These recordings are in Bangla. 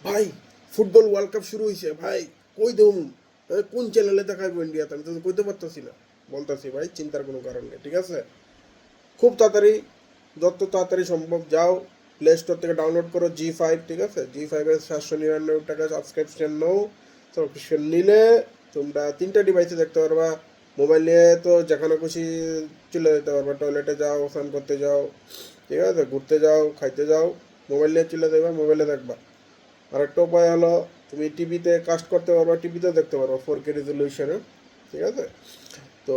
ভাই ফুটবল ওয়ার্ল্ড কাপ শুরু হয়েছে ভাই, কই দেবো কোন চ্যানেলে দেখাবো ইন্ডিয়াতে, আমি তো কইতে পারতাছি না। বলতাছি ভাই, চিন্তার কোনো কারণ নেই, ঠিক আছে? খুব তাড়াতাড়ি, যত তাড়াতাড়ি সম্ভব যাও প্লে স্টোর থেকে ডাউনলোড করো G5, ঠিক আছে? G5-এর 799 টাকা সাবস্ক্রিপশন নাও। সাবস্ক্রিপশন নিলে তোমরা 3টা ডিভাইসে দেখতে পারবা। মোবাইলে তো যেখানে খুশি চলে যেতে পারবা, টয়লেটে যাও, স্নান করতে যাও, ঠিক আছে, ঘুরতে যাও, খাইতে যাও, মোবাইল নিয়ে চলে যাবে, মোবাইলে দেখবা। আরেকটা উপায় হলো তুমি টিভিতে কাস্ট করতে পারবা, টিভিতেও দেখতে পারবা 4K রেজলিউশনে, ঠিক আছে? তো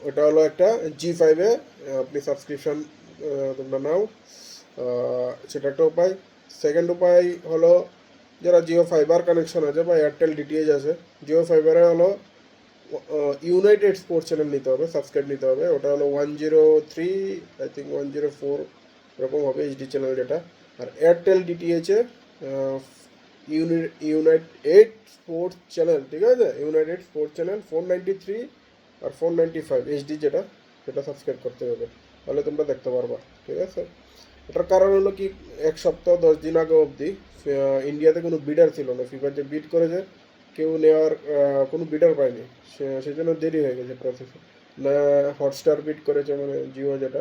ওটা হলো একটা G5-এ আপনি সাবস্ক্রিপশন তোমরা নাও, সেটা একটা উপায়। সেকেন্ড উপায় হলো যারা জিও ফাইবার কানেকশন আছে বা এয়ারটেল ডিটিএইচ আছে, জিও ফাইবারে হলো ইউনাইটেড স্পোর্টস চ্যানেল নিতে হবে, সাবস্ক্রাইব নিতে হবে। ওটা হলো 103, আই থিঙ্ক 104 এরকম হবে এইচডি চ্যানেল যেটা। আর এয়ারটেল ডিটিএইচে ইউনাইটেড স্পোর্টস চ্যানেল, ঠিক আছে, ইউনাইটেড স্পোর্টস চ্যানেল 493 আর 495 এইচডি যেটা, সেটা সাবস্ক্রাইব করতে হবে, তাহলে তোমরা দেখতে পারবা, ঠিক আছে? এটার কারণ হলো কি, 1 সপ্তাহ 10 দিন আগে অবধি ইন্ডিয়াতে কোনো বিডার ছিল না। ফিফা যে বিড করেছে, কেউ নেওয়ার কোনো বিডার পায়নি, সেই জন্য দেরি হয়ে গেছে প্রসেসে। না হটস্টার বিড করেছে, মানে জিও যেটা,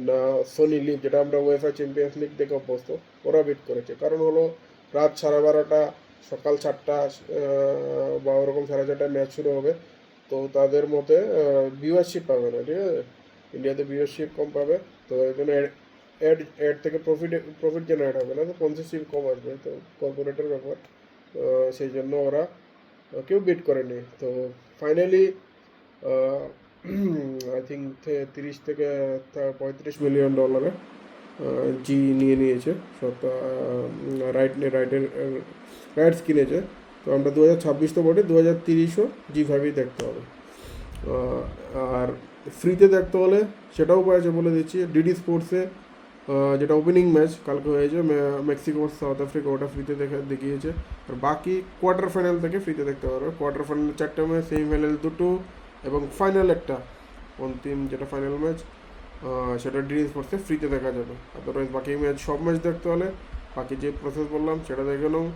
না সোনি লিভ যেটা আমরা ওয়েফা চ্যাম্পিয়ন্স লিগ দেখে অভ্যস্ত, ওরা বিড করেছে। কারণ হলো রাত 12:30, সকাল 4টা বা ওরকম 4:30টায় ম্যাচ শুরু হবে। তো তাদের মতে ভিউয়ারশিপ পাবে না, ঠিক আছে? ইন্ডিয়াতে ভিউয়ারশিপ কম পাবে, তো এই জন্য অ্যাড অ্যাড থেকে প্রফিট জেনারেট হবে না, তো স্পন্সরশিপ কম আসবে, তো কর্পোরেটের ব্যাপার। সেই জন্য ওরা কেউ বিট করেনি। তো ফাইনালি আই থিঙ্ক 30 থেকে $35 মিলিয়ন জি নিয়ে নিয়েছে সব, রাইটস কিনেছে। তো আমরা 2026 তো বটে, 2030ও G5-ই দেখতে হবে। আর ফ্রিতে দেখতে হলে সেটাও পাওয়া বলে দিচ্ছি, ডিডি স্পোর্টসে যেটা ওপেনিং ম্যাচ কালকে হয়েছে মেক্সিকো সাউথ আফ্রিকা, ওটা ফ্রিতে দেখিয়েছে। আর বাকি কোয়ার্টার ফাইনাল থেকে ফ্রিতে দেখতে পারবে। কোয়ার্টার ফাইনাল 4টা ম্যাচ, সেমিফাইনাল 2টো এবং ফাইনাল একটা, অন্তিম যেটা ফাইনাল ম্যাচ, সেটা ডিডি স্পোর্টসে ফ্রিতে দেখা যাবে। আদারওয়াইজ বাকি ম্যাচ, সব ম্যাচ দেখতে হলে বাকি যে প্রসেস বললাম সেটা দেখে নাও।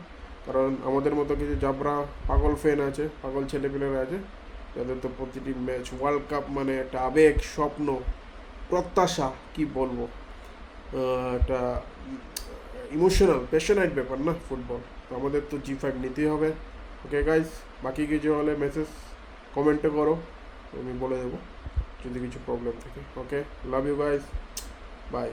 কারণ আমাদের মতো কিছু জাবরা পাগল ফ্যান আছে, পাগল ছেলেপেলেরা আছে, যাদের তো প্রতিটি ম্যাচ ওয়ার্ল্ড কাপ মানে একটা আবেগ, স্বপ্ন, প্রত্যাশা, কি বলবো, একটা ইমোশনাল প্যাশনেট ব্যাপার না ফুটবল। তো আমাদের তো G5 নিতেই হবে। ওকে গাইস, বাকি কিছু হলে মেসেজ কমেন্টে করো, আমি বলে দেবো যদি কিছু প্রবলেম থাকে। ওকে, লাভ ইউ গাইস, বাই।